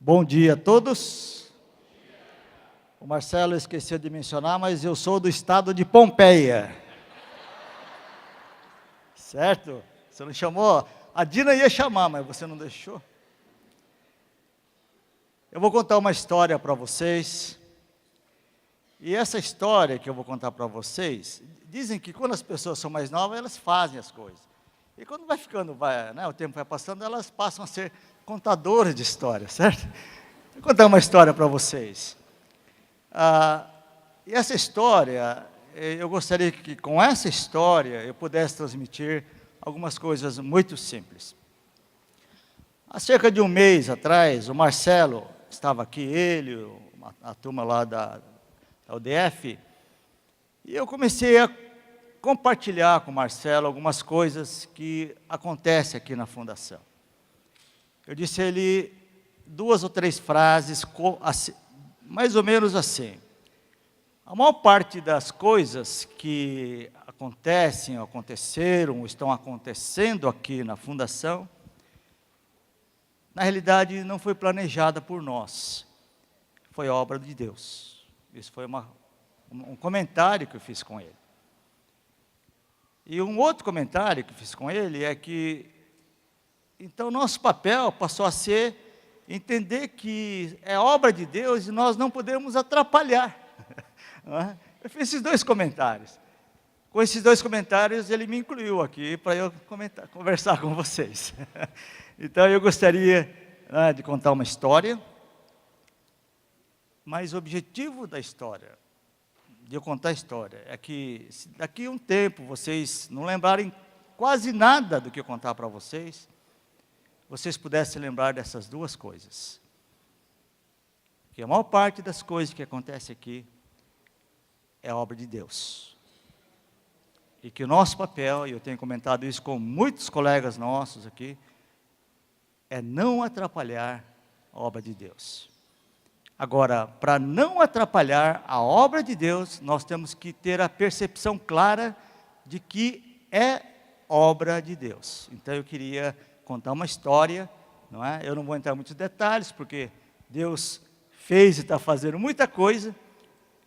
Bom dia a todos. O Marcelo esqueceu de mencionar, mas eu sou do estado de Pompeia. Certo? Você não chamou? A Dina ia chamar, mas você não deixou. Eu vou contar uma história para vocês. E essa história que eu vou contar para vocês, dizem que quando as pessoas são mais novas, elas fazem as coisas. E quando vai ficando, o tempo vai passando, elas passam a ser contadoras de histórias, certo? Vou contar uma história para vocês. E essa história, eu gostaria que com essa história eu pudesse transmitir algumas coisas muito simples. Há cerca de um mês atrás, o Marcelo estava aqui, ele, a turma lá da UDF, e eu comecei a compartilhar com o Marcelo algumas coisas que acontecem aqui na Fundação. Eu disse a ele 2 ou 3 frases, mais ou menos assim. A maior parte das coisas que acontecem, aconteceram, estão acontecendo aqui na Fundação, na realidade não foi planejada por nós, foi obra de Deus. Isso foi um comentário que eu fiz com ele. E um outro comentário que eu fiz com ele é que, então, nosso papel passou a ser entender que é obra de Deus e nós não podemos atrapalhar. Não é? Eu fiz esses 2 comentários. Com esses 2 comentários, ele me incluiu aqui para eu conversar com vocês. Então, eu gostaria de contar uma história, mas o objetivo da história, de eu contar a história, é que se daqui a um tempo vocês não lembrarem quase nada do que eu contar para vocês, vocês pudessem lembrar dessas 2 coisas. Que a maior parte das coisas que acontecem aqui é obra de Deus. E que o nosso papel, e eu tenho comentado isso com muitos colegas nossos aqui, é não atrapalhar a obra de Deus. Agora, para não atrapalhar a obra de Deus, nós temos que ter a percepção clara de que é obra de Deus. Então, eu queria contar uma história, não é? Eu não vou entrar em muitos detalhes, porque Deus fez e está fazendo muita coisa,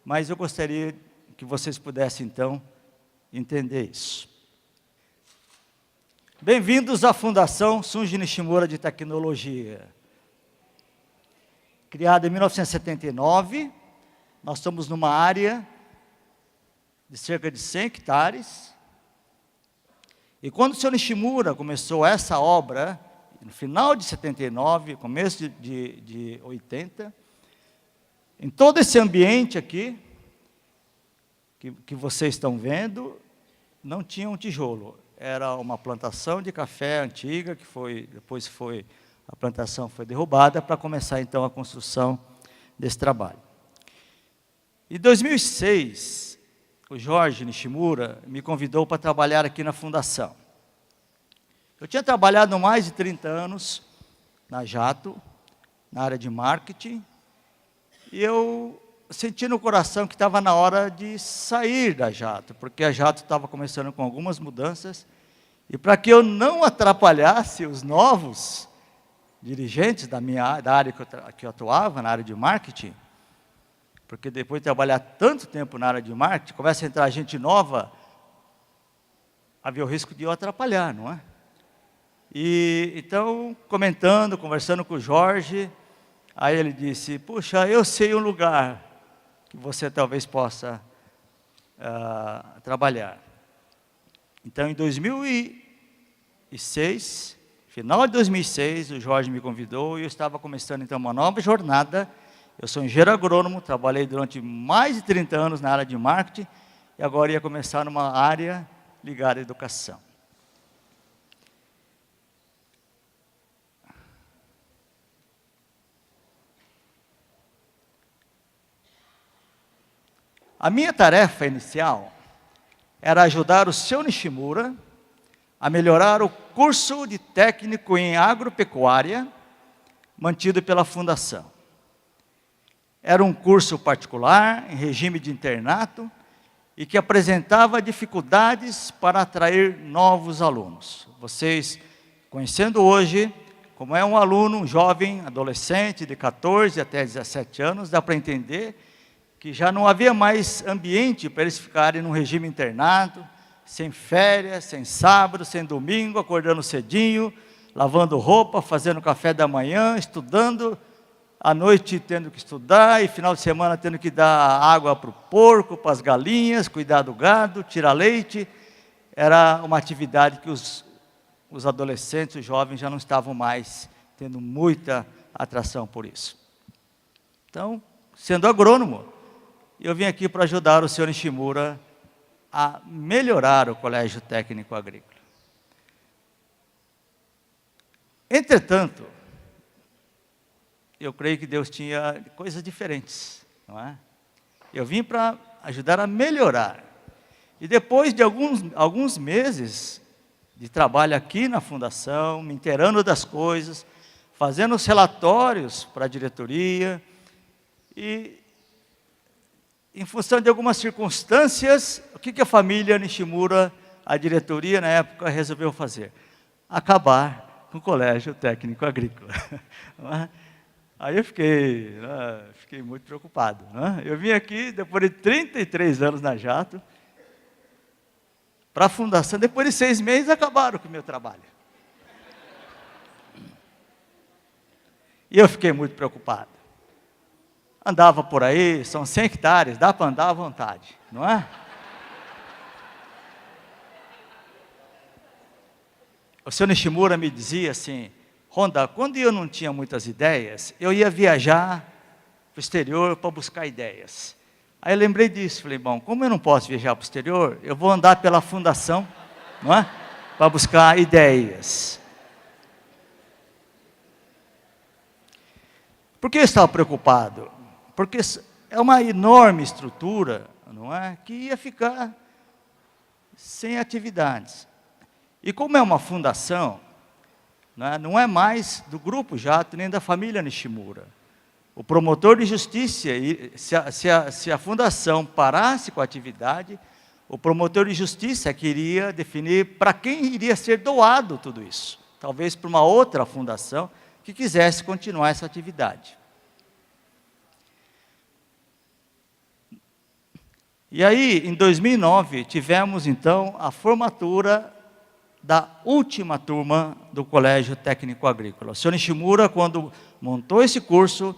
mas eu gostaria que vocês pudessem, então, entender isso. Bem-vindos à Fundação Shunji Nishimura de Tecnologia. Criada em 1979, nós estamos numa área de cerca de 100 hectares. E quando o Sr. Nishimura começou essa obra, no final de 79, começo de 80, em todo esse ambiente aqui, que vocês estão vendo, não tinha um tijolo. Era uma plantação de café antiga, depois a plantação foi derrubada para começar então a construção desse trabalho. Em 2006, o Jorge Nishimura me convidou para trabalhar aqui na Fundação. Eu tinha trabalhado mais de 30 anos na Jato, na área de marketing, e eu senti no coração que estava na hora de sair da Jato, porque a Jato estava começando com algumas mudanças, e para que eu não atrapalhasse os novos dirigentes da área que eu atuava, na área de marketing, porque depois de trabalhar tanto tempo na área de marketing, começa a entrar gente nova, havia o risco de eu atrapalhar, não é? E então, conversando com o Jorge, aí ele disse, puxa, eu sei um lugar que você talvez possa trabalhar. Então, em 2006, final de 2006, o Jorge me convidou e eu estava começando então uma nova jornada. Eu sou engenheiro agrônomo, trabalhei durante mais de 30 anos na área de marketing e agora ia começar numa área ligada à educação. A minha tarefa inicial era ajudar o Sr. Nishimura a melhorar o curso de técnico em agropecuária mantido pela Fundação. Era um curso particular, em regime de internato, e que apresentava dificuldades para atrair novos alunos. Vocês, conhecendo hoje, como é um aluno, um jovem, adolescente, de 14 até 17 anos, dá para entender que já não havia mais ambiente para eles ficarem num regime internado, sem férias, sem sábado, sem domingo, acordando cedinho, lavando roupa, fazendo café da manhã, estudando, à noite tendo que estudar, e final de semana tendo que dar água para o porco, para as galinhas, cuidar do gado, tirar leite. Era uma atividade que os adolescentes, os jovens já não estavam mais tendo muita atração por isso. Então, sendo agrônomo, eu vim aqui para ajudar o senhor Nishimura a melhorar o Colégio Técnico Agrícola. Entretanto, eu creio que Deus tinha coisas diferentes, não é? Eu vim para ajudar a melhorar. E depois de alguns meses de trabalho aqui na fundação, me inteirando das coisas, fazendo os relatórios para a diretoria, e em função de algumas circunstâncias, o que a família Nishimura, a diretoria na época, resolveu fazer? Acabar com o Colégio Técnico Agrícola. Aí eu fiquei muito preocupado. Eu vim aqui, depois de 33 anos na Jato, para a fundação, depois de 6 meses, acabaram com o meu trabalho. E eu fiquei muito preocupado. Andava por aí, são 100 hectares, dá para andar à vontade, não é? O senhor Nishimura me dizia assim: Honda, quando eu não tinha muitas ideias, eu ia viajar para o exterior para buscar ideias. Aí eu lembrei disso, falei, bom, como eu não posso viajar para o exterior, eu vou andar pela fundação, não é? Para buscar ideias. Por que eu estava preocupado? Porque é uma enorme estrutura, não é? Que ia ficar sem atividades. E como é uma fundação, não é mais do Grupo Jato, nem da família Nishimura. O promotor de justiça, se a fundação parasse com a atividade, o promotor de justiça queria definir para quem iria ser doado tudo isso. Talvez para uma outra fundação que quisesse continuar essa atividade. E aí, em 2009, tivemos então a formatura da última turma do Colégio Técnico Agrícola. O senhor Nishimura, quando montou esse curso,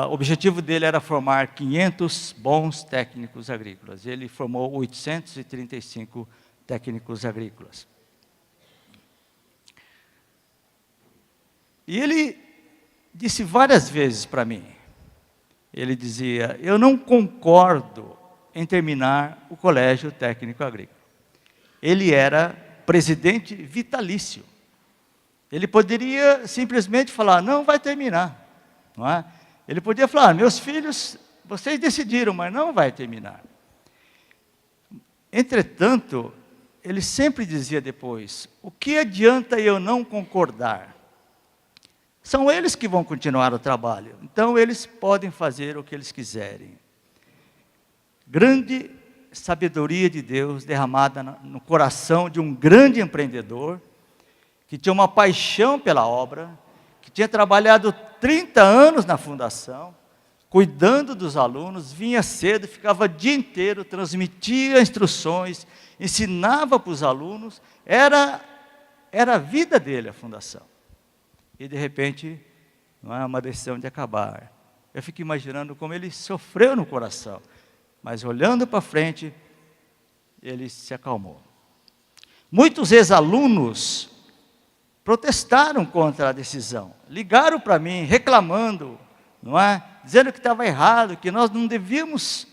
o objetivo dele era formar 500 bons técnicos agrícolas. Ele formou 835 técnicos agrícolas. E ele disse várias vezes para mim, ele dizia, eu não concordo em terminar o Colégio Técnico Agrícola. Ele era presidente vitalício. Ele poderia simplesmente falar, não vai terminar, não é? Ele podia falar, meus filhos, vocês decidiram, mas não vai terminar. Entretanto, ele sempre dizia depois, o que adianta eu não concordar? São eles que vão continuar o trabalho, então eles podem fazer o que eles quiserem. Grande sabedoria de Deus derramada no coração de um grande empreendedor, que tinha uma paixão pela obra, que tinha trabalhado 30 anos na fundação, cuidando dos alunos, vinha cedo, ficava o dia inteiro, transmitia instruções, ensinava para os alunos, era a vida dele a fundação. E de repente, não é uma decisão de acabar. Eu fico imaginando como ele sofreu no coração, mas olhando para frente, ele se acalmou. Muitos ex-alunos protestaram contra a decisão, ligaram para mim, reclamando, não é? Dizendo que estava errado, que nós não devíamos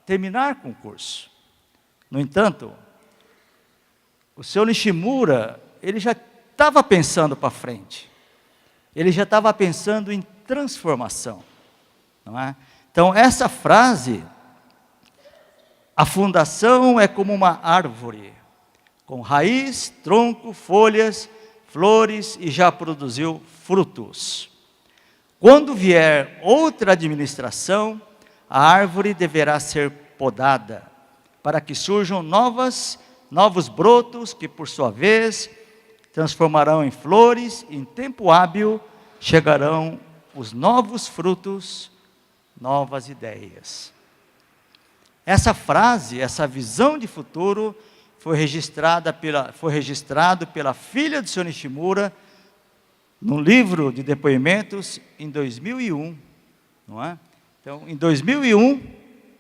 terminar com o curso. No entanto, o senhor Nishimura, ele já estava pensando para frente, ele já estava pensando em transformação, não é? Então, essa frase, a fundação é como uma árvore, com raiz, tronco, folhas, flores e já produziu frutos. Quando vier outra administração, a árvore deverá ser podada, para que surjam novos brotos que, por sua vez, transformarão em flores, e em tempo hábil chegarão os novos frutos, novas ideias. Essa frase, essa visão de futuro, foi registrado pela filha do Sr. Nishimura, num livro de depoimentos, em 2001, não é? Então, em 2001,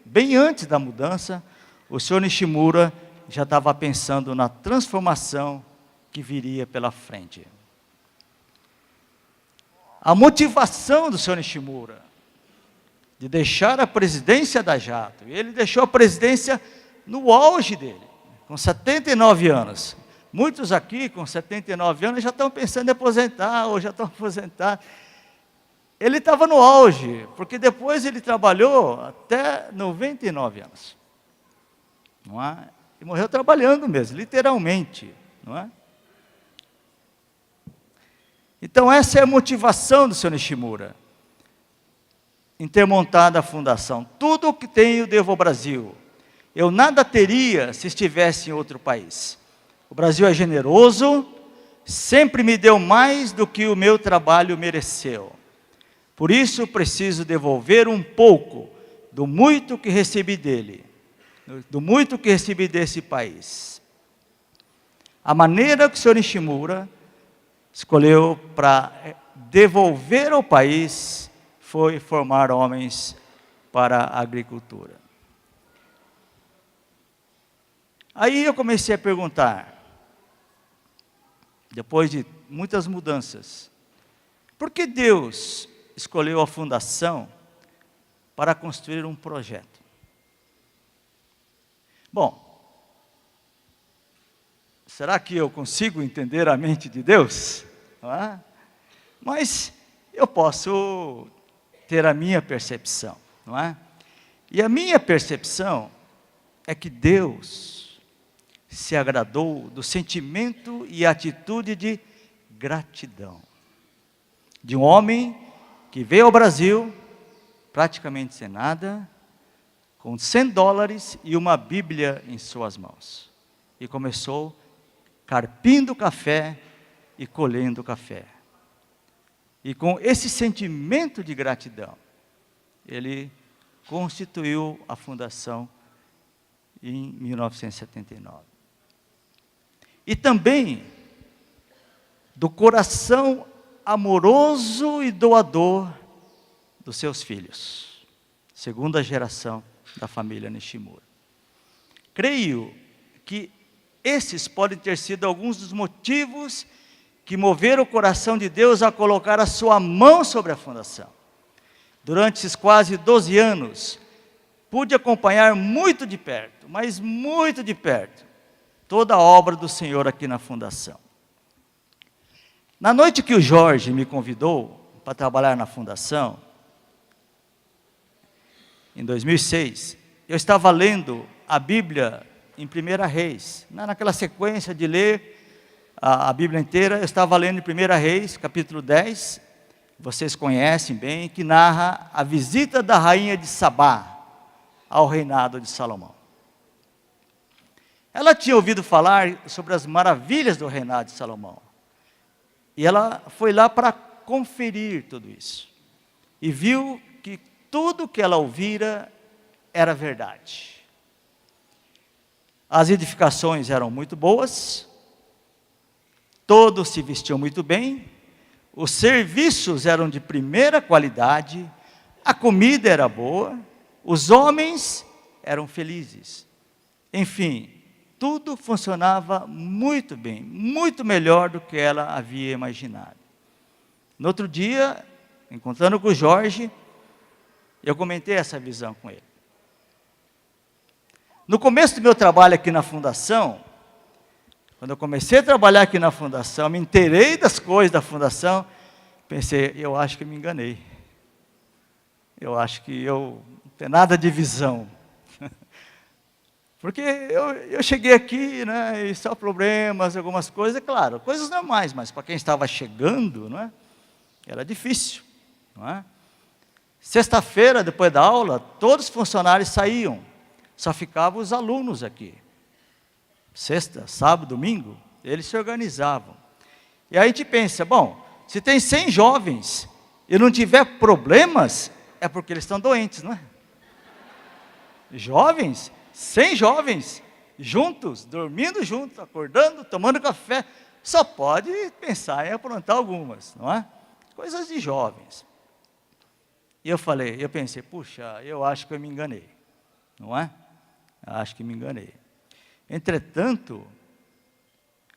bem antes da mudança, o Sr. Nishimura já estava pensando na transformação que viria pela frente. A motivação do Sr. Nishimura de deixar a presidência da Jato, ele deixou a presidência no auge dele, com 79 anos. Muitos aqui com 79 anos já estão pensando em aposentar, ou já estão aposentados. Ele estava no auge, porque depois ele trabalhou até 99 anos. Não é? E morreu trabalhando mesmo, literalmente. Não é? Então essa é a motivação do Sr. Nishimura, em ter montado a fundação. Tudo o que tenho devo ao Brasil. Eu nada teria se estivesse em outro país. O Brasil é generoso, sempre me deu mais do que o meu trabalho mereceu. Por isso preciso devolver um pouco do muito que recebi dele, do muito que recebi desse país. A maneira que o Sr. Nishimura escolheu para devolver ao país foi formar homens para a agricultura. Aí eu comecei a perguntar, depois de muitas mudanças, por que Deus escolheu a fundação para construir um projeto? Bom, será que eu consigo entender a mente de Deus? Não é? Mas eu posso ter a minha percepção, não é? E a minha percepção é que Deus se agradou do sentimento e atitude de gratidão de um homem que veio ao Brasil praticamente sem nada, com $100 e uma Bíblia em suas mãos, e começou carpindo café e colhendo café. E com esse sentimento de gratidão, ele constituiu a fundação em 1979. E também do coração amoroso e doador dos seus filhos, segunda geração da família Nishimura. Creio que esses podem ter sido alguns dos motivos que moveram o coração de Deus a colocar a sua mão sobre a fundação. Durante esses quase 12 anos, pude acompanhar muito de perto, mas muito de perto, toda a obra do Senhor aqui na fundação. Na noite que o Jorge me convidou para trabalhar na fundação, em 2006, eu estava lendo a Bíblia em 1 Reis, naquela sequência de ler a Bíblia inteira. Eu estava lendo em 1 Reis, capítulo 10, vocês conhecem bem, que narra a visita da rainha de Sabá ao reinado de Salomão. Ela tinha ouvido falar sobre as maravilhas do reinado de Salomão, e ela foi lá para conferir tudo isso, e viu que tudo que ela ouvira era verdade. As edificações eram muito boas, todos se vestiam muito bem, os serviços eram de primeira qualidade, a comida era boa, os homens eram felizes. Enfim, tudo funcionava muito bem, muito melhor do que ela havia imaginado. No outro dia, encontrando com o Jorge, eu comentei essa visão com ele. No começo do meu trabalho aqui na fundação, quando eu comecei a trabalhar aqui na fundação, me inteirei das coisas da fundação, pensei, eu acho que me enganei. Eu acho que eu não tenho nada de visão. Porque eu cheguei aqui, né, e só problemas, algumas coisas, claro, coisas normais, mas para quem estava chegando, não é, era difícil. Não é? Sexta-feira, depois da aula, todos os funcionários saíam, só ficavam os alunos aqui. Sexta, sábado, domingo, eles se organizavam. E aí a gente pensa, bom, se tem 100 jovens e não tiver problemas, é porque eles estão doentes, não é? Jovens, 100 jovens, juntos, dormindo juntos, acordando, tomando café, só pode pensar em aprontar algumas, não é? Coisas de jovens. E eu pensei, puxa, eu acho que eu me enganei, não é? Acho que me enganei. Entretanto,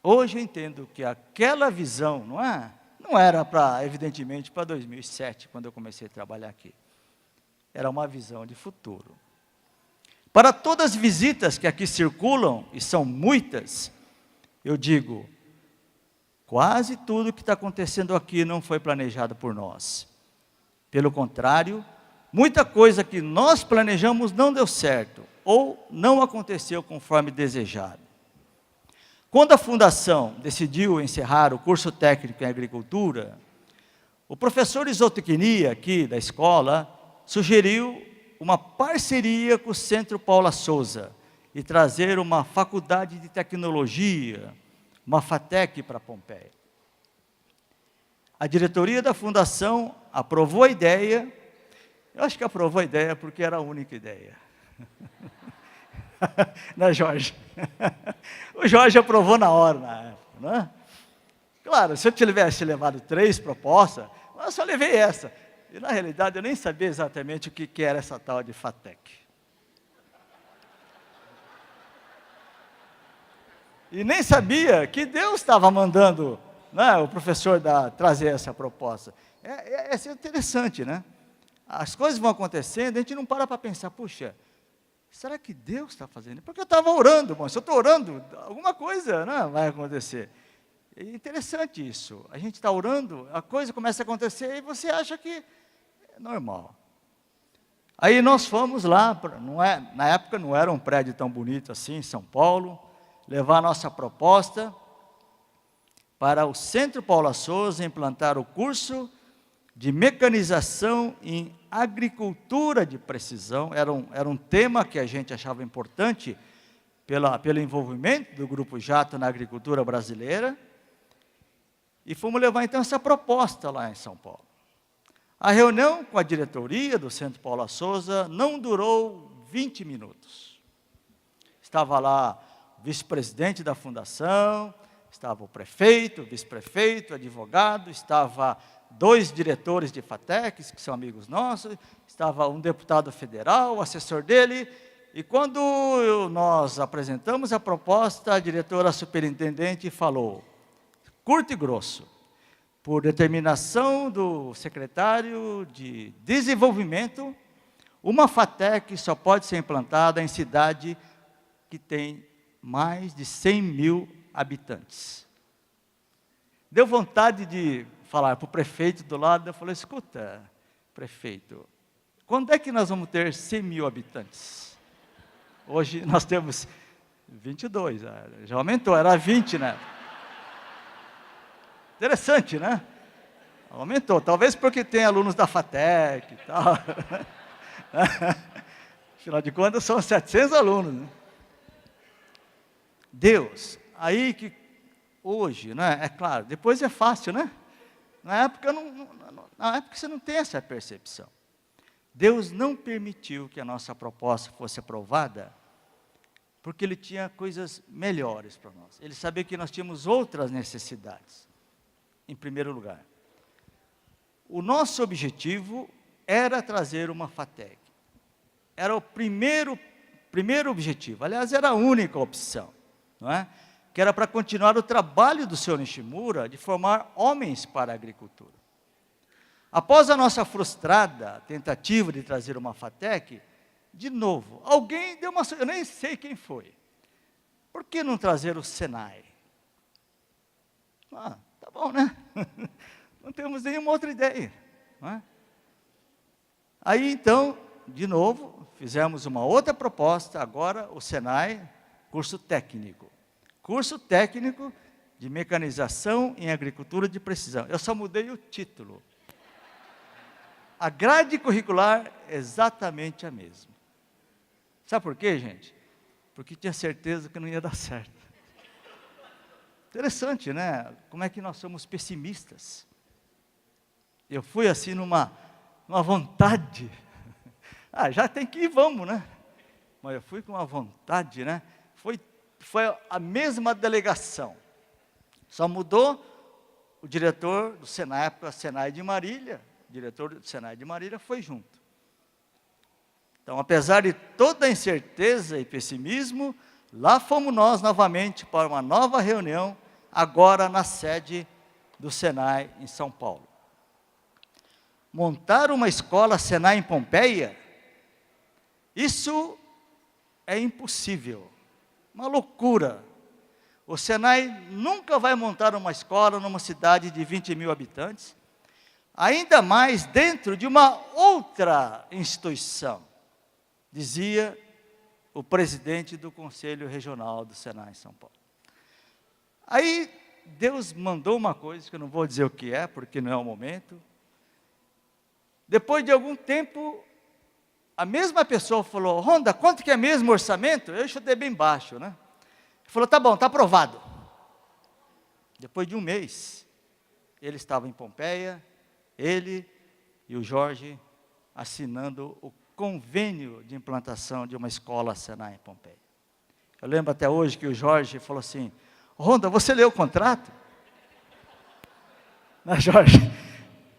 hoje eu entendo que aquela visão, não é? Não era evidentemente, para 2007, quando eu comecei a trabalhar aqui. Era uma visão de futuro. Para todas as visitas que aqui circulam, e são muitas, eu digo, quase tudo que está acontecendo aqui não foi planejado por nós. Pelo contrário, muita coisa que nós planejamos não deu certo, ou não aconteceu conforme desejado. Quando a Fundação decidiu encerrar o curso técnico em agricultura, o professor Isotecnia, aqui da escola, sugeriu uma parceria com o Centro Paula Souza e trazer uma faculdade de tecnologia, uma FATEC para Pompeia. A diretoria da fundação aprovou a ideia, eu acho que aprovou a ideia porque era a única ideia. Não é, Jorge? O Jorge aprovou na hora, na época, não é? Claro, se eu tivesse levado 3 propostas, eu só levei essa. E na realidade eu nem sabia exatamente o que era essa tal de FATEC. E nem sabia que Deus estava mandando, né, o professor trazer essa proposta. É interessante, né? As coisas vão acontecendo, a gente não para pensar, puxa, será que Deus está fazendo? Porque eu estava orando, bom, se eu estou orando, alguma coisa, né, vai acontecer. É interessante isso. A gente está orando, a coisa começa a acontecer e você acha que é normal. Aí nós fomos lá, na época não era um prédio tão bonito assim, em São Paulo, levar a nossa proposta para o Centro Paula Souza implantar o curso de mecanização em agricultura de precisão. Era um tema que a gente achava importante pelo envolvimento do Grupo Jato na agricultura brasileira. E fomos levar então essa proposta lá em São Paulo. A reunião com a diretoria do Centro Paula Souza não durou 20 minutos. Estava lá o vice-presidente da fundação, estava o prefeito, o vice-prefeito, o advogado, estava 2 diretores de FATECs, que são amigos nossos, estava um deputado federal, o assessor dele, e quando nós apresentamos a proposta, a diretora superintendente falou, curto e grosso, por determinação do secretário de Desenvolvimento, uma FATEC só pode ser implantada em cidade que tem mais de 100 mil habitantes. Deu vontade de falar para o prefeito do lado, eu falei, escuta, prefeito, quando é que nós vamos ter 100 mil habitantes? Hoje nós temos 22, já aumentou, era 20, né? Interessante, né? Aumentou, talvez porque tem alunos da FATEC e tal. Afinal de contas, são 700 alunos, né? Deus, aí que hoje, né? É claro, depois é fácil, né? Na época você não tem essa percepção. Deus não permitiu que a nossa proposta fosse aprovada, porque Ele tinha coisas melhores para nós. Ele sabia que nós tínhamos outras necessidades. Em primeiro lugar, o nosso objetivo era trazer uma FATEC. Era o primeiro objetivo, aliás, era a única opção, não é? Que era para continuar o trabalho do Sr. Nishimura de formar homens para a agricultura. Após a nossa frustrada tentativa de trazer uma FATEC, de novo, alguém deu uma... Eu nem sei quem foi. Por que não trazer o Senai? Tá bom, né? Não temos nenhuma outra ideia. Não é? Aí, então, de novo, fizemos uma outra proposta, agora o Senai, curso técnico. Curso técnico de mecanização em agricultura de precisão. Eu só mudei o título. A grade curricular é exatamente a mesma. Sabe por quê, gente? Porque tinha certeza que não ia dar certo. Interessante, né? Como é que nós somos pessimistas. Eu fui assim numa vontade. Já tem que ir, vamos, né? Mas eu fui com uma vontade, né? Foi a mesma delegação. Só mudou o diretor do Senai, para Senai de Marília. O diretor do Senai de Marília foi junto. Então, apesar de toda a incerteza e pessimismo, lá fomos nós novamente para uma nova reunião, agora na sede do Senai em São Paulo. Montar uma escola Senai em Pompeia, isso é impossível, uma loucura. O Senai nunca vai montar uma escola numa cidade de 20 mil habitantes, ainda mais dentro de uma outra instituição, dizia o presidente do Conselho Regional do Senai em São Paulo. Aí Deus mandou uma coisa, que eu não vou dizer o que é, porque não é o momento. Depois de algum tempo, a mesma pessoa falou: Ronda, quanto que é mesmo o orçamento? Eu chutei bem baixo, né? Ele falou: tá bom, está aprovado. Depois de um mês, ele estava em Pompeia, ele e o Jorge assinando o convênio de implantação de uma escola Senai em Pompeia. Eu lembro até hoje que o Jorge falou assim: Ronda, você leu o contrato? Não, Jorge?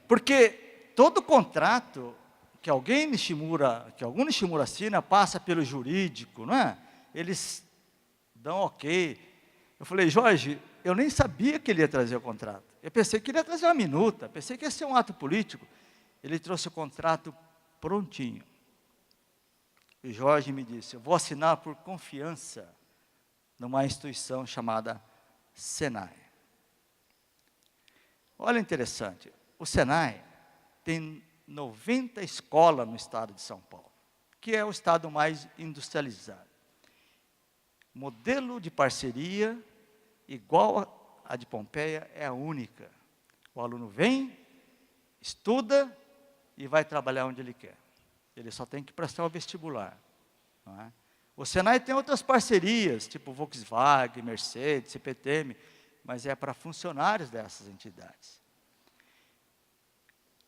Porque todo contrato que algum Nishimura assina, passa pelo jurídico, não é? Eles dão ok. Eu falei: Jorge, eu nem sabia que ele ia trazer o contrato. Eu pensei que ele ia trazer uma minuta, pensei que ia ser um ato político. Ele trouxe o contrato prontinho. E Jorge me disse: eu vou assinar por confiança numa instituição chamada Senai. Olha, interessante, o Senai tem 90 escolas no estado de São Paulo, que é o estado mais industrializado. Modelo de parceria igual a de Pompeia é a única. O aluno vem, estuda e vai trabalhar onde ele quer. Ele só tem que prestar o vestibular. Não é? O Senai tem outras parcerias, tipo Volkswagen, Mercedes, CPTM, mas é para funcionários dessas entidades.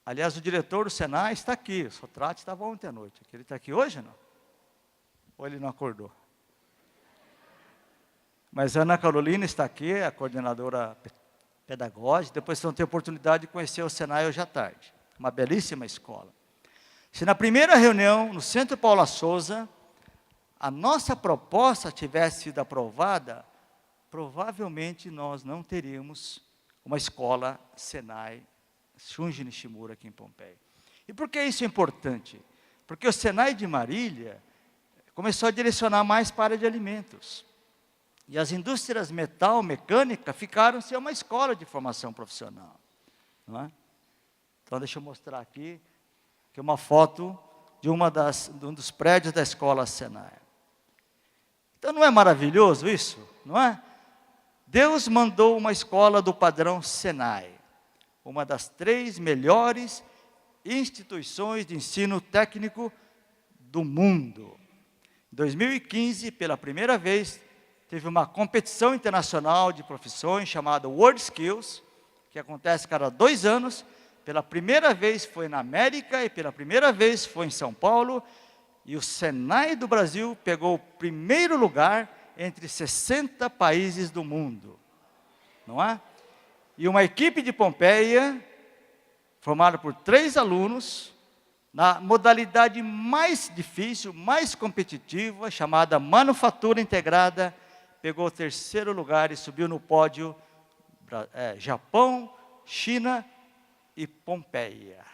Aliás, o diretor do Senai está aqui, o Sotrate estava ontem à noite. Ele está aqui hoje, não? Ou ele não acordou? Mas a Ana Carolina está aqui, a coordenadora pedagógica. Depois vocês vão ter a oportunidade de conhecer o Senai hoje à tarde. Uma belíssima escola. Se na primeira reunião, no Centro Paula Souza, a nossa proposta tivesse sido aprovada, provavelmente nós não teríamos uma escola Senai Shunji Nishimura aqui em Pompeia. E por que isso é importante? Porque o Senai de Marília começou a direcionar mais para a área de alimentos. E as indústrias metal, mecânica, ficaram sem uma escola de formação profissional. Não é? Então, deixa eu mostrar aqui, que é uma foto de um dos prédios da escola Senai. Então, não é maravilhoso isso? Não é? Deus mandou uma escola do padrão Senai, uma das 3 melhores instituições de ensino técnico do mundo. Em 2015, pela primeira vez, teve uma competição internacional de profissões chamada World Skills, que acontece cada 2 anos. Pela primeira vez foi na América e pela primeira vez foi em São Paulo. E o Senai do Brasil pegou o primeiro lugar entre 60 países do mundo. Não é? E uma equipe de Pompeia, formada por 3 alunos, na modalidade mais difícil, mais competitiva, chamada Manufatura Integrada, pegou o 3º lugar e subiu no pódio Japão, China e Pompeia.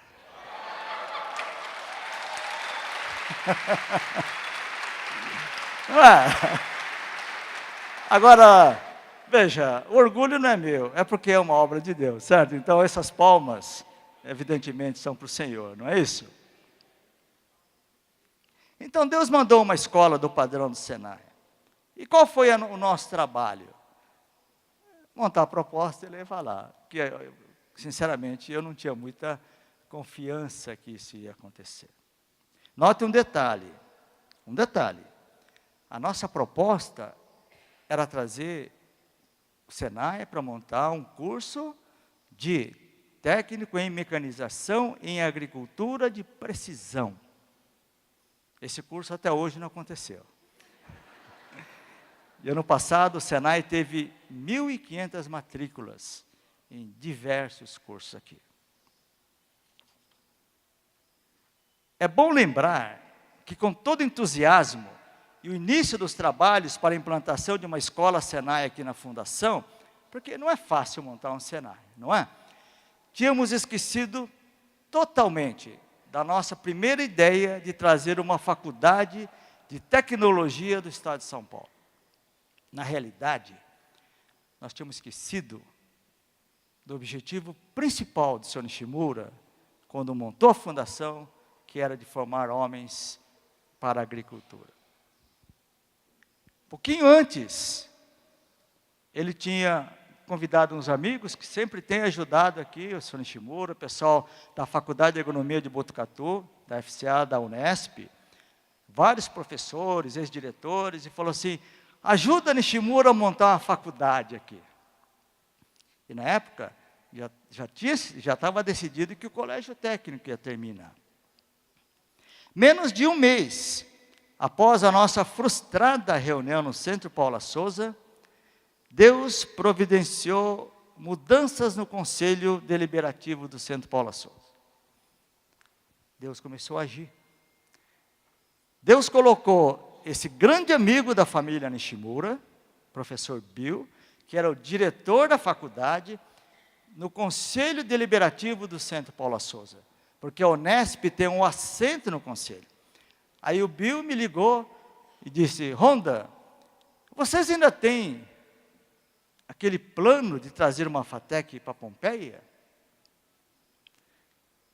Agora, veja, o orgulho não é meu, é porque é uma obra de Deus, certo? Então essas palmas, evidentemente, são para o Senhor, não é isso? Então Deus mandou uma escola do padrão do Senai. E qual foi o nosso trabalho? Montar a proposta e levar lá. Que, sinceramente, eu não tinha muita confiança que isso ia acontecer. Note um detalhe. A nossa proposta era trazer o Senai é para montar um curso de técnico em mecanização em agricultura de precisão. Esse curso até hoje não aconteceu. E ano passado o Senai teve 1.500 matrículas em diversos cursos aqui. É bom lembrar que com todo entusiasmo e o início dos trabalhos para a implantação de uma escola Senai aqui na Fundação, porque não é fácil montar um Senai, não é? Tínhamos esquecido totalmente da nossa primeira ideia de trazer uma faculdade de tecnologia do Estado de São Paulo. Na realidade, nós tínhamos esquecido do objetivo principal de Sr. Nishimura, quando montou a fundação, que era de formar homens para a agricultura. Pouquinho antes, ele tinha convidado uns amigos que sempre têm ajudado aqui, o Sr. Nishimura, o pessoal da Faculdade de Agronomia de Botucatu, da FCA, da Unesp, vários professores, ex-diretores, e falou assim, ajuda Nishimura a montar uma faculdade aqui. E na época, já estava decidido que o colégio técnico ia terminar. Menos de um mês após a nossa frustrada reunião no Centro Paula Souza, Deus providenciou mudanças no Conselho Deliberativo do Centro Paula Souza. Deus começou a agir. Deus colocou esse grande amigo da família Nishimura, professor Bill, que era o diretor da faculdade, no Conselho Deliberativo do Centro Paula Souza, porque a Unesp tem um assento no conselho. Aí o Bill me ligou e disse, Honda, vocês ainda têm aquele plano de trazer uma FATEC para Pompeia?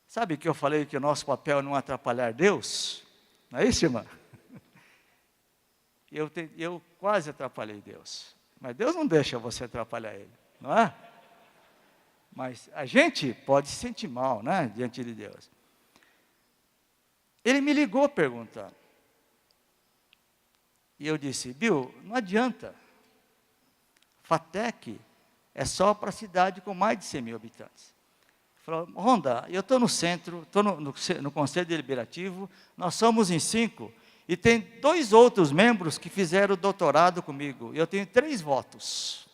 Sabe que eu falei que o nosso papel não é atrapalhar Deus? Não é isso, irmã? Eu quase atrapalhei Deus. Mas Deus não deixa você atrapalhar Ele, não é? Mas a gente pode se sentir mal, né, diante de Deus. Ele me ligou perguntando. E eu disse, Bill, não adianta. FATEC é só para cidade com mais de 100 mil habitantes. Ele falou, Honda, eu estou no centro, estou no Conselho Deliberativo, nós somos em 5, e tem 2 outros membros que fizeram doutorado comigo, e eu tenho 3 votos.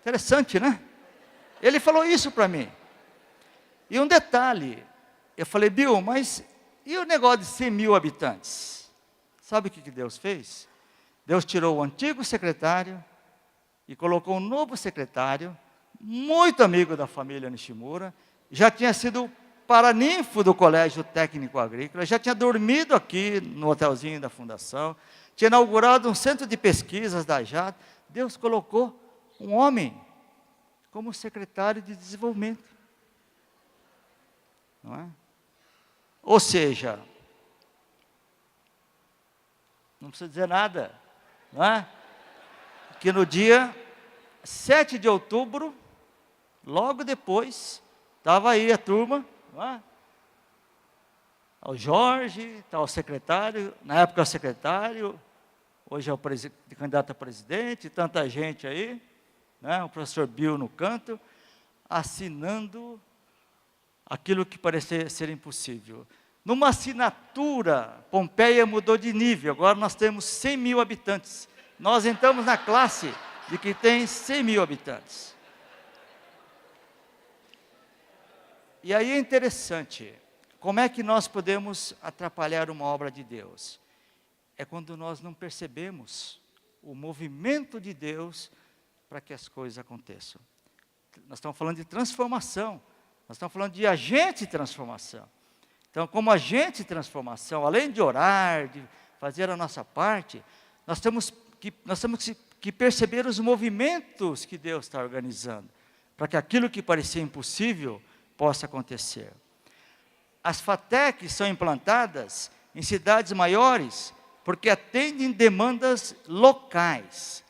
Interessante, né? Ele falou isso para mim. E um detalhe, eu falei, Bill, mas e o negócio de 100 mil habitantes? Sabe o que Deus fez? Deus tirou o antigo secretário e colocou um novo secretário, muito amigo da família Nishimura, já tinha sido paraninfo do Colégio Técnico Agrícola, já tinha dormido aqui no hotelzinho da Fundação, tinha inaugurado um centro de pesquisas da JAT. Deus colocou um homem como secretário de desenvolvimento. Não é? Ou seja, não precisa dizer nada, não é? Que no dia 7 de outubro, logo depois, estava aí a turma, não é? O Jorge, está o secretário, na época o secretário, hoje é o candidato a presidente, tanta gente aí, né? O professor Bill no canto, assinando aquilo que parecia ser impossível. Numa assinatura, Pompeia mudou de nível, agora nós temos 100 mil habitantes. Nós entramos na classe de que tem 100 mil habitantes. E aí é interessante, como é que nós podemos atrapalhar uma obra de Deus? É quando nós não percebemos o movimento de Deus para que as coisas aconteçam. Nós estamos falando de transformação, nós estamos falando de agente de transformação. Então, como agente de transformação, além de orar, de fazer a nossa parte, nós temos que perceber os movimentos que Deus está organizando, para que aquilo que parecia impossível possa acontecer. As FATECs são implantadas em cidades maiores, porque atendem demandas locais.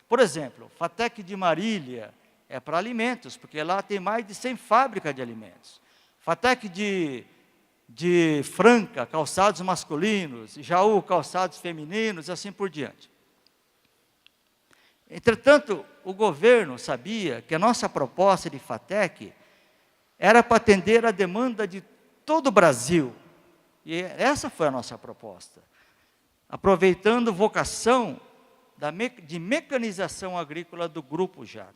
Por exemplo, FATEC de Marília é para alimentos, porque lá tem mais de 100 fábricas de alimentos. FATEC de de Franca, calçados masculinos, Jaú, calçados femininos, e assim por diante. Entretanto, o governo sabia que a nossa proposta de FATEC era para atender a demanda de todo o Brasil. E essa foi a nossa proposta. Aproveitando vocação de mecanização agrícola do Grupo Jato.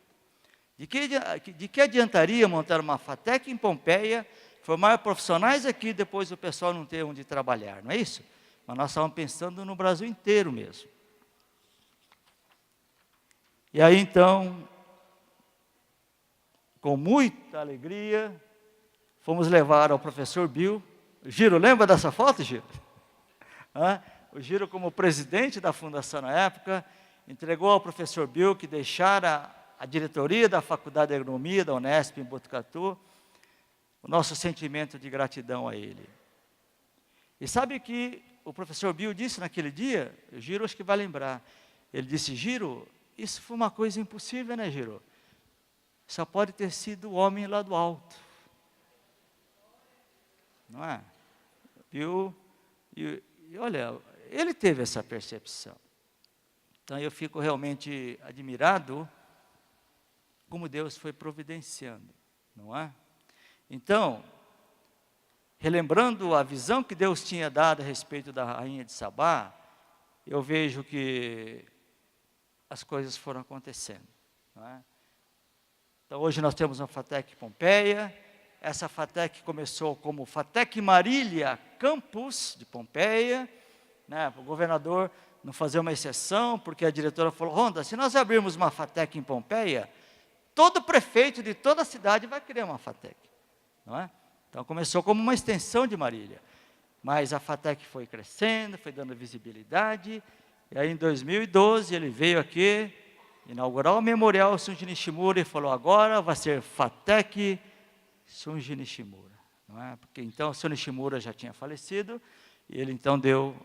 De que adiantaria montar uma FATEC em Pompeia, formar profissionais aqui, depois o pessoal não ter onde trabalhar, não é isso? Mas nós estávamos pensando no Brasil inteiro mesmo. E aí então, com muita alegria, fomos levar ao professor Bill. Giro, lembra dessa foto, Giro? O Giro, como presidente da fundação na época, entregou ao professor Bill que deixara a diretoria da Faculdade de Agronomia da Unesp em Botucatu, o nosso sentimento de gratidão a ele. E sabe que o professor Bill disse naquele dia? O Giro acho que vai lembrar. Ele disse: Giro, isso foi uma coisa impossível, né, Giro? Só pode ter sido o homem lá do alto. Não é? E olha, ele teve essa percepção. Então eu fico realmente admirado como Deus foi providenciando, não é? Então, relembrando a visão que Deus tinha dado a respeito da rainha de Sabá, eu vejo que as coisas foram acontecendo, não é? Então hoje nós temos uma FATEC Pompeia. Essa FATEC começou como FATEC Marília Campus de Pompeia, né? O governador não fazer uma exceção, porque a diretora falou: Ronda, se nós abrirmos uma FATEC em Pompeia, todo prefeito de toda a cidade vai querer uma FATEC, não é? Então começou como uma extensão de Marília, mas a FATEC foi crescendo, foi dando visibilidade, e aí em 2012 ele veio aqui inaugurar o Memorial Sunji Nishimura e falou: agora vai ser FATEC Sunji Nishimura, não é? Porque então o Sunji Nishimura já tinha falecido, e ele então deu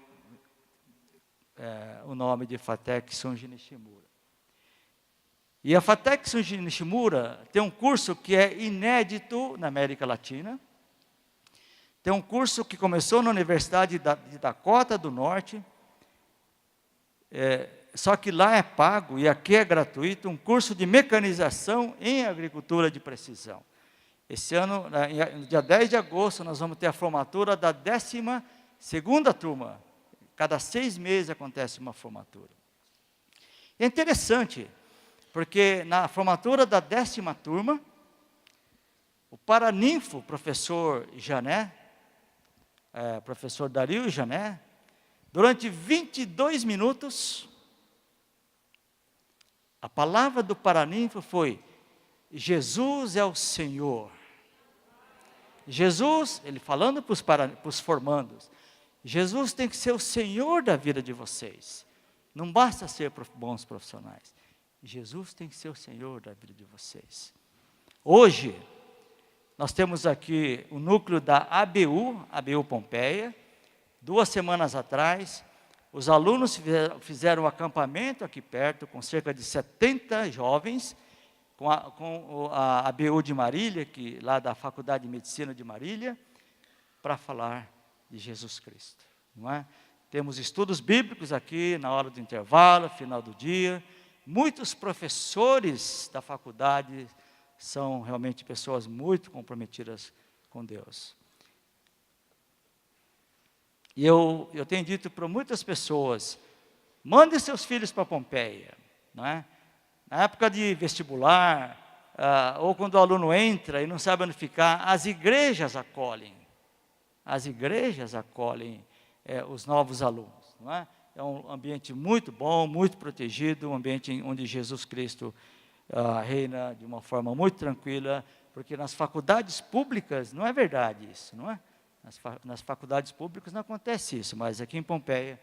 o nome de FATEC Sunji Nishimura. E a FATEC Sunji Nishimura tem um curso que é inédito na América Latina. Tem um curso que começou na Universidade de Dakota do Norte, só que lá é pago e aqui é gratuito, um curso de mecanização em agricultura de precisão. Esse ano, no dia 10 de agosto, nós vamos ter a formatura da 12ª turma. Cada 6 meses acontece uma formatura. É interessante, porque na formatura da 10ª turma, o paraninfo, professor Jané, professor Dario Jané, durante 22 minutos, a palavra do paraninfo foi: Jesus é o Senhor. Jesus, ele falando para os formandos, Jesus tem que ser o Senhor da vida de vocês. Não basta ser bons profissionais. Jesus tem que ser o Senhor da vida de vocês. Hoje, nós temos aqui o núcleo da ABU Pompeia. 2 semanas atrás, os alunos fizeram um acampamento aqui perto, com cerca de 70 jovens, com a ABU de Marília, lá da Faculdade de Medicina de Marília, para falar de Jesus Cristo, não é? Temos estudos bíblicos aqui na hora do intervalo, final do dia. Muitos professores da faculdade são realmente pessoas muito comprometidas com Deus. E eu tenho dito para muitas pessoas: mandem seus filhos para Pompeia, não é? Na época de vestibular, ou quando o aluno entra e não sabe onde ficar, as igrejas acolhem. As igrejas acolhem os novos alunos, não é? É um ambiente muito bom, muito protegido, um ambiente onde Jesus Cristo reina de uma forma muito tranquila, porque nas faculdades públicas não é verdade isso, não é? Nas faculdades públicas não acontece isso, mas aqui em Pompeia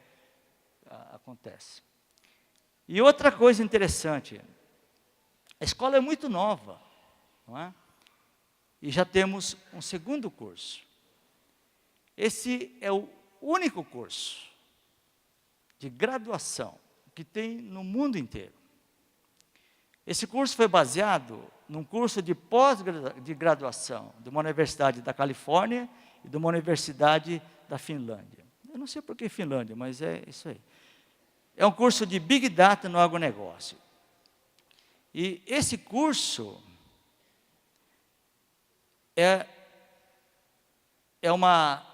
acontece. E outra coisa interessante, a escola é muito nova, não é? E já temos um segundo curso. Esse é o único curso de graduação que tem no mundo inteiro. Esse curso foi baseado num curso de pós-graduação de uma universidade da Califórnia, e de uma universidade da Finlândia. Eu não sei por que Finlândia, mas é isso aí. É um curso de Big Data no agronegócio. E esse curso é uma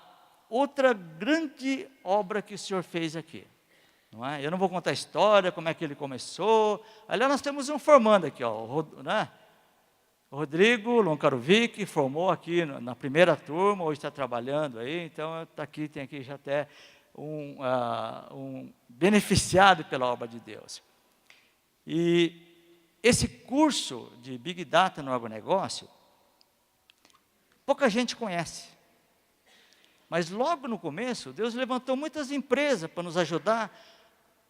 outra grande obra que o Senhor fez aqui. Não é? Eu não vou contar a história, como é que ele começou. Aliás, nós temos um formando aqui, ó, né? O Rodrigo Loncarovic formou aqui na primeira turma, hoje está trabalhando aí, então está aqui, tem aqui já até um beneficiado pela obra de Deus. E esse curso de Big Data no agronegócio, pouca gente conhece. Mas logo no começo, Deus levantou muitas empresas para nos ajudar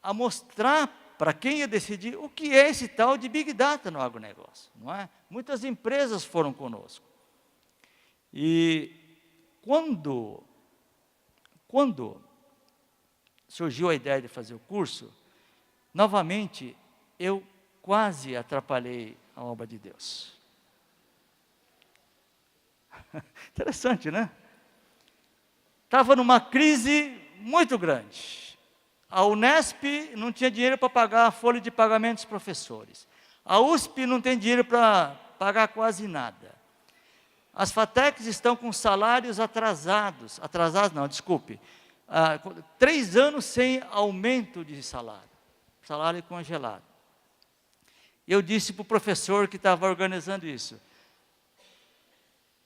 a mostrar para quem ia decidir o que é esse tal de Big Data no agronegócio, não é? Muitas empresas foram conosco. E quando surgiu a ideia de fazer o curso, novamente, eu quase atrapalhei a obra de Deus. Interessante, né? Estava numa crise muito grande. A Unesp não tinha dinheiro para pagar a folha de pagamento dos professores. A USP não tem dinheiro para pagar quase nada. As FATECs estão com salários atrasados. 3 anos sem aumento de salário. Salário congelado. Eu disse para o professor que estava organizando isso.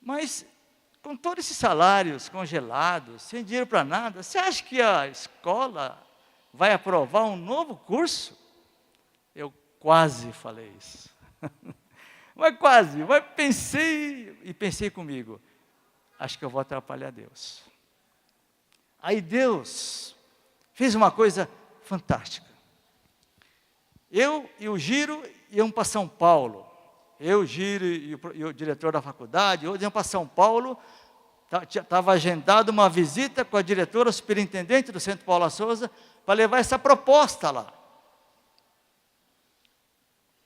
Mas, com todos esses salários congelados, sem dinheiro para nada, você acha que a escola vai aprovar um novo curso? Eu quase falei isso. Mas quase, pensei comigo, acho que eu vou atrapalhar Deus. Aí Deus fez uma coisa fantástica. Eu e o Giro iam para São Paulo. Eu, o Giro e o diretor da faculdade, iam para São Paulo. Estava agendada uma visita com a diretora superintendente do Centro Paula Souza para levar essa proposta lá.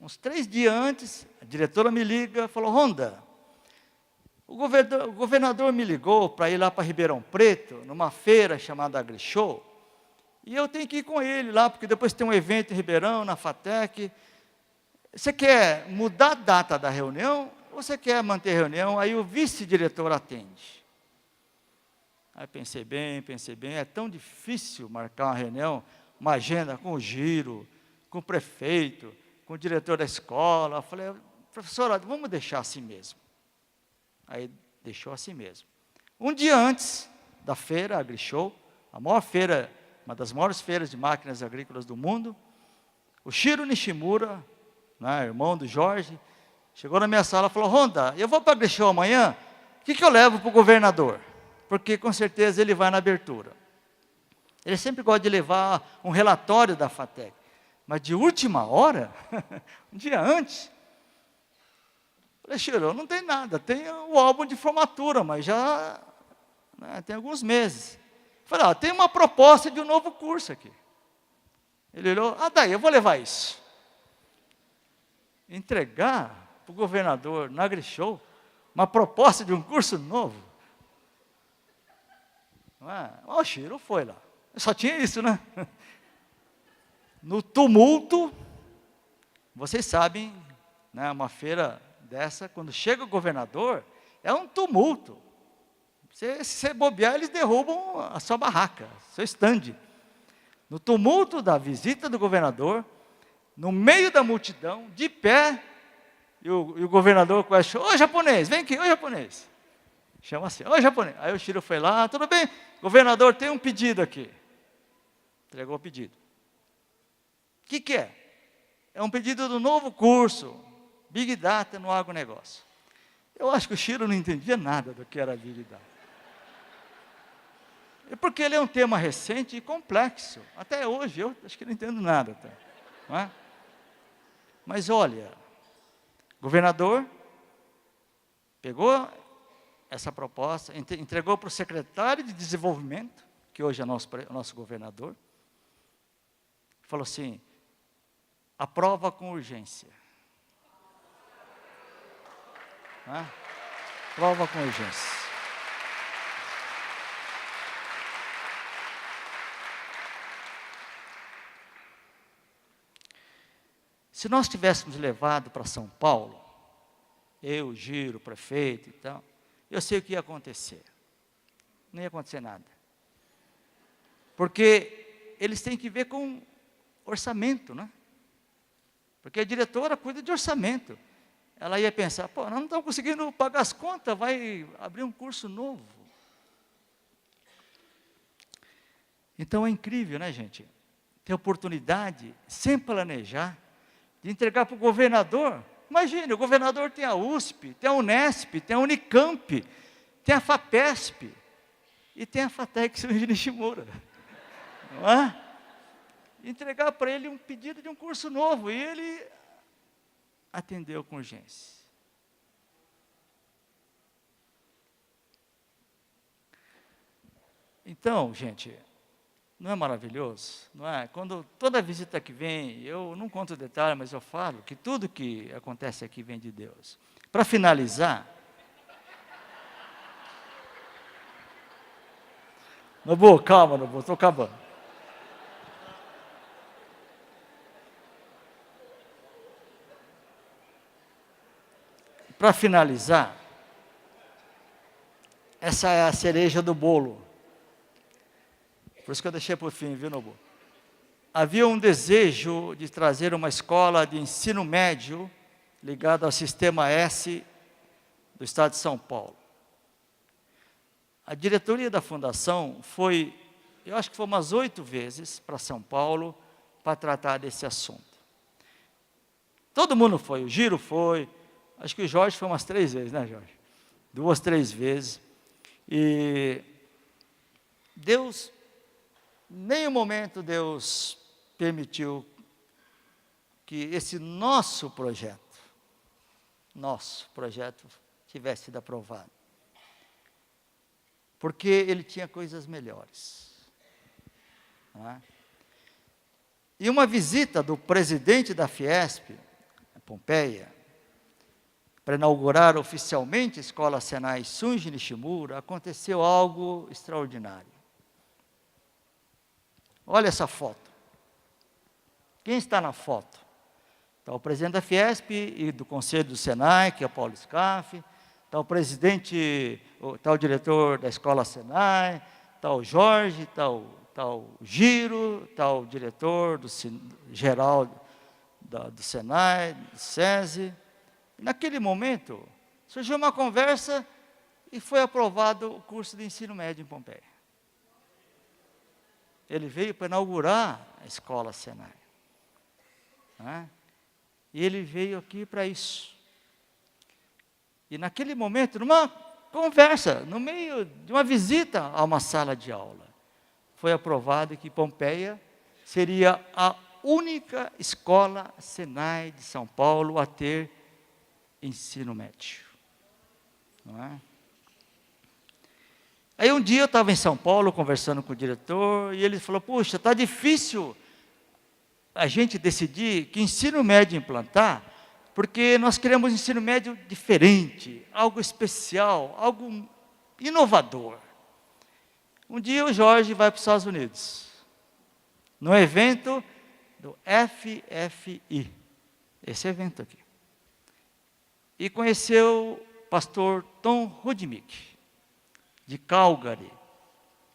Uns 3 dias antes, a diretora me liga e falou: Ronda, o governador me ligou para ir lá para Ribeirão Preto, numa feira chamada AgriShow, e eu tenho que ir com ele lá, porque depois tem um evento em Ribeirão, na FATEC. Você quer mudar a data da reunião ou você quer manter a reunião? Aí o vice-diretor atende. Aí pensei bem, é tão difícil marcar uma reunião, uma agenda com o Giro, com o prefeito, com o diretor da escola. Eu falei: professora, vamos deixar assim mesmo. Aí deixou assim mesmo. Um dia antes da feira, AgriShow, a maior feira, uma das maiores feiras de máquinas agrícolas do mundo, o Shiro Nishimura, né, irmão do Jorge, chegou na minha sala e falou: Ronda, eu vou para a AgriShow amanhã, o que eu levo para o governador? Porque com certeza ele vai na abertura. Ele sempre gosta de levar um relatório da FATEC, mas de última hora, um dia antes, falei: Shiro, não tem nada, tem o álbum de formatura, mas já tem alguns meses. Falei: tem uma proposta de um novo curso aqui. Ele olhou: daí, eu vou levar isso. Entregar para o governador na AgriShow uma proposta de um curso novo. O Shiro foi lá. Só tinha isso, né? No tumulto, vocês sabem, né, uma feira dessa, quando chega o governador, é um tumulto. Se você bobear, eles derrubam a sua barraca, seu estande. No tumulto da visita do governador, no meio da multidão, de pé, e o governador conhece: ô japonês, vem aqui, ô japonês. Chama assim: ô japonês. Aí o Shiro foi lá: tudo bem, governador, tem um pedido aqui. Entregou o pedido. O que é? É um pedido do novo curso, Big Data no agronegócio. Eu acho que o Shiro não entendia nada do que era Big Data. Porque ele é um tema recente e complexo. Até hoje, eu acho que não entendo nada. Não é? Mas olha, o governador pegou essa proposta, entregou para o secretário de desenvolvimento, que hoje é nosso governador, falou assim: aprova com urgência. Aprova com urgência. Se nós tivéssemos levado para São Paulo, eu, Giro, o prefeito e tal, eu sei o que ia acontecer. Não ia acontecer nada. Porque eles têm que ver com orçamento, né? Porque a diretora cuida de orçamento. Ela ia pensar, pô, nós não estamos conseguindo pagar as contas, vai abrir um curso novo. Então é incrível, né, gente? Ter oportunidade, sem planejar, de entregar para o governador. Imagine, o governador tem a USP, tem a Unesp, tem a Unicamp, tem a FAPESP e tem a FATEC São Nishimura. Não é? Entregar para ele um pedido de um curso novo, e ele atendeu com urgência. Então, gente, não é maravilhoso? Não é? Quando toda visita que vem, eu não conto detalhe, mas eu falo que tudo que acontece aqui vem de Deus. Para finalizar, Nobu, calma, Nobu, estou acabando. Para finalizar, essa é a cereja do bolo. Por isso que eu deixei para o fim, viu, Nobu? Havia um desejo de trazer uma escola de ensino médio ligada ao Sistema S do Estado de São Paulo. A diretoria da fundação foi, eu acho que foi umas 8 vezes para São Paulo para tratar desse assunto. Todo mundo foi, o Giro foi, acho que o Jorge foi umas 3 vezes, né, Jorge? 2, 3 vezes. E Deus, em nenhum momento Deus permitiu que esse nosso projeto tivesse sido aprovado. Porque ele tinha coisas melhores. Não é? E uma visita do presidente da Fiesp, a Pompeia, para inaugurar oficialmente a Escola Senai Sunji Nishimura, aconteceu algo extraordinário. Olha essa foto. Quem está na foto? Está o presidente da Fiesp e do Conselho do Senai, que é o Paulo Scaff, está o presidente, está o diretor da Escola Senai, está o Jorge, está o Giro, está o diretor geral do Senai, do SESI. Naquele momento, surgiu uma conversa e foi aprovado o curso de ensino médio em Pompeia. Ele veio para inaugurar a Escola Senai. Né? E ele veio aqui para isso. E naquele momento, numa conversa, no meio de uma visita a uma sala de aula, foi aprovado que Pompeia seria a única escola Senai de São Paulo a ter ensino médio. Não é? Aí um dia eu estava em São Paulo conversando com o diretor e ele falou, puxa, está difícil a gente decidir que ensino médio implantar, porque nós queremos ensino médio diferente, algo especial, algo inovador. Um dia o Jorge vai para os Estados Unidos, no evento do FFI, esse evento aqui. E conheceu o pastor Tom Rudnick, de Calgary,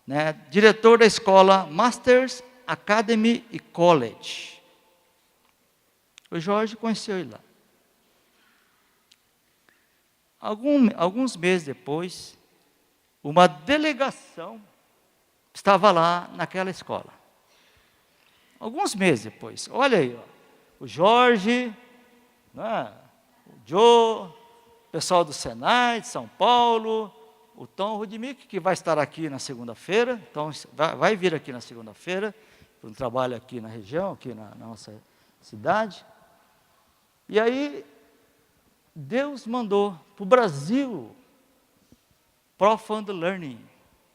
né, diretor da escola Masters Academy e College. O Jorge conheceu ele lá. Alguns meses depois, uma delegação estava lá naquela escola. Alguns meses depois, olha aí, ó, o Jorge, né, o Joe, o pessoal do Senai, de São Paulo, o Tom Rudnick, que vai estar aqui na segunda-feira, então vai vir aqui na segunda-feira, para um trabalho aqui na região, aqui na nossa cidade. E aí, Deus mandou para o Brasil Profound Learning,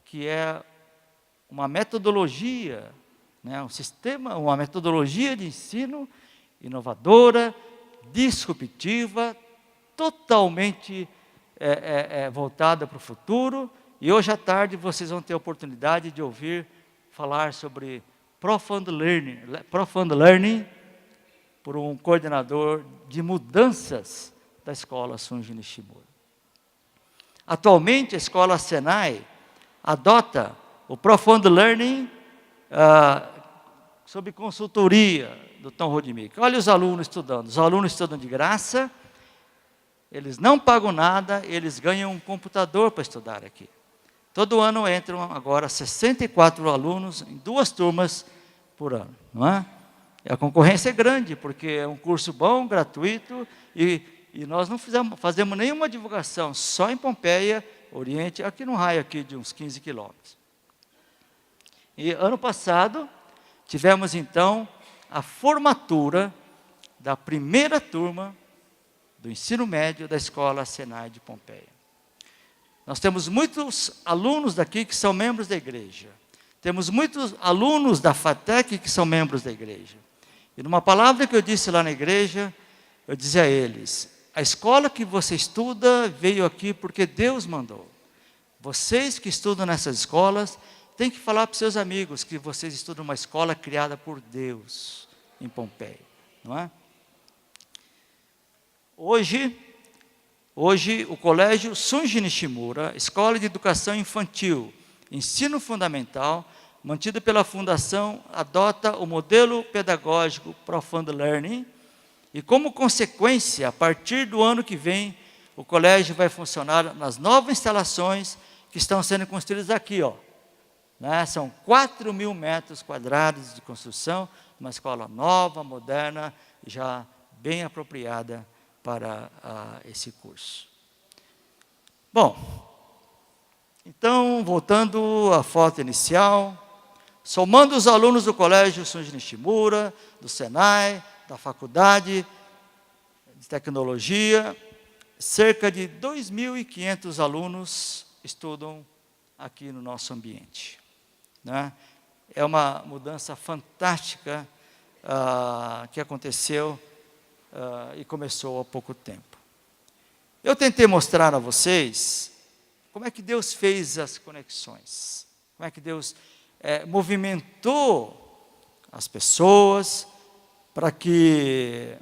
que é uma metodologia, né, um sistema, uma metodologia de ensino inovadora, disruptiva, totalmente voltada para o futuro. E hoje à tarde vocês vão ter a oportunidade de ouvir falar sobre Profound Learning, por um coordenador de mudanças da escola Sunji Nishimura. Atualmente, a escola Senai adota o Profound Learning sob consultoria do Tom Rodimik. Olha os alunos estudando. Os alunos estudam de graça, eles não pagam nada, eles ganham um computador para estudar aqui. Todo ano entram agora 64 alunos em 2 turmas por ano, não é? E a concorrência é grande, porque é um curso bom, gratuito, e nós não fazemos nenhuma divulgação, só em Pompeia, Oriente, aqui no raio aqui de uns 15 quilômetros. E ano passado, tivemos então a formatura da primeira turma do ensino médio da escola Senai de Pompeia. Nós temos muitos alunos daqui que são membros da igreja. Temos muitos alunos da FATEC que são membros da igreja. E numa palavra que eu disse lá na igreja, eu dizia a eles: a escola que você estuda veio aqui porque Deus mandou. Vocês que estudam nessas escolas, têm que falar para os seus amigos que vocês estudam uma escola criada por Deus em Pompeia, não é? Hoje o colégio Sunji Nishimura, escola de educação infantil, ensino fundamental, mantido pela fundação, adota o modelo pedagógico Profound Learning, e como consequência, a partir do ano que vem, o colégio vai funcionar nas novas instalações que estão sendo construídas aqui, ó. Né? São 4.000 metros quadrados de construção, uma escola nova, moderna, já bem apropriada para esse curso. Bom, então, voltando à foto inicial, somando os alunos do colégio Sunji Nishimura, do Senai, da faculdade de tecnologia, cerca de 2.500 alunos estudam aqui no nosso ambiente, né? É uma mudança fantástica que aconteceu e começou há pouco tempo. Eu tentei mostrar a vocês como é que Deus fez as conexões, como é que Deus movimentou as pessoas para que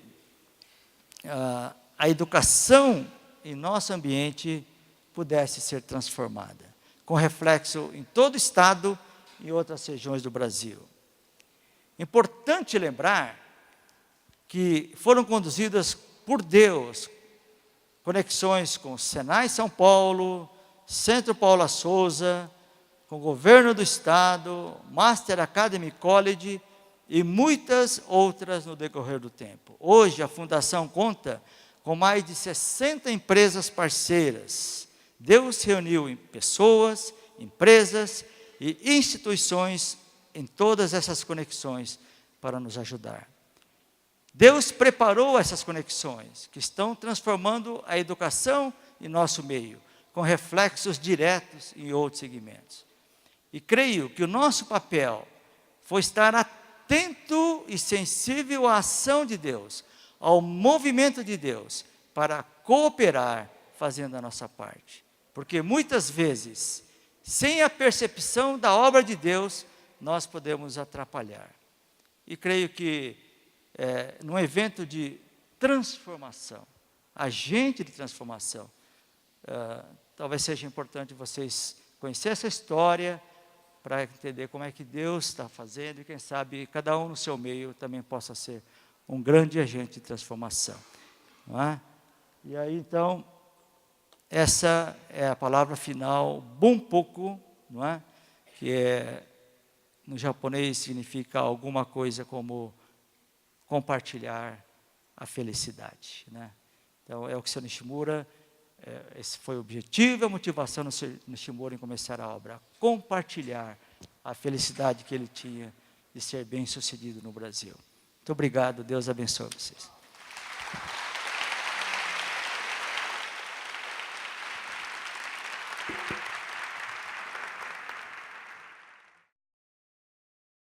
a educação em nosso ambiente pudesse ser transformada, com reflexo em todo o estado e outras regiões do Brasil. Importante lembrar que foram conduzidas por Deus conexões com o Senai São Paulo, Centro Paula Souza, com o governo do estado, Master Academy College e muitas outras no decorrer do tempo. Hoje a fundação conta com mais de 60 empresas parceiras. Deus reuniu em pessoas, empresas e instituições em todas essas conexões para nos ajudar. Deus preparou essas conexões que estão transformando a educação em nosso meio, com reflexos diretos em outros segmentos. E creio que o nosso papel foi estar atento e sensível à ação de Deus, ao movimento de Deus, para cooperar fazendo a nossa parte. Porque muitas vezes, sem a percepção da obra de Deus, nós podemos atrapalhar. E creio que num evento de transformação, agente de transformação, talvez seja importante vocês conhecer essa história, para entender como é que Deus está fazendo, e quem sabe cada um no seu meio também possa ser um grande agente de transformação. Não é? E aí então, essa é a palavra final, bunpoku, não é? Que no japonês significa alguma coisa como compartilhar a felicidade, né? Então, é o que o Sr. Nishimura, esse foi o objetivo, a motivação do Sr. Nishimura em começar a obra, compartilhar a felicidade que ele tinha de ser bem-sucedido no Brasil. Muito obrigado, Deus abençoe vocês.